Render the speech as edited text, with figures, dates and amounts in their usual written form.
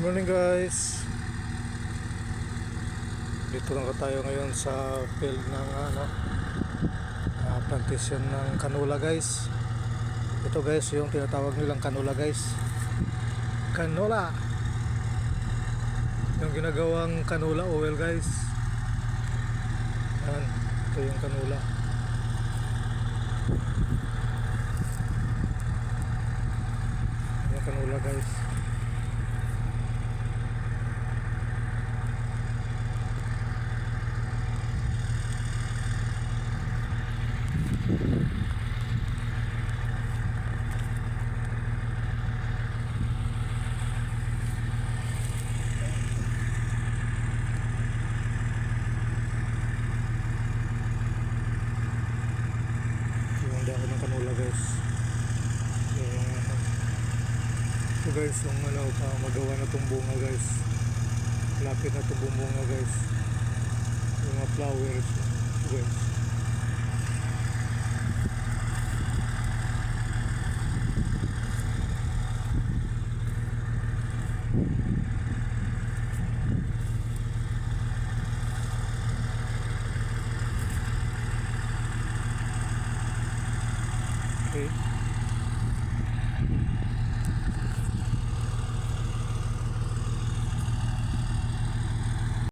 Morning guys. Dito lang tayo ngayon sa field ng plantation ng canola guys. Ito guys yung tinatawag nilang canola guys. Canola. Yung ginagawang canola oil guys. Yan, ito yung canola. Yung canola guys. Yung dahon ng canola guys. Ito guys, yung magawa na itong bunga guys. Lapit na itong bunga guys. Yung mga flowers guys. Okay.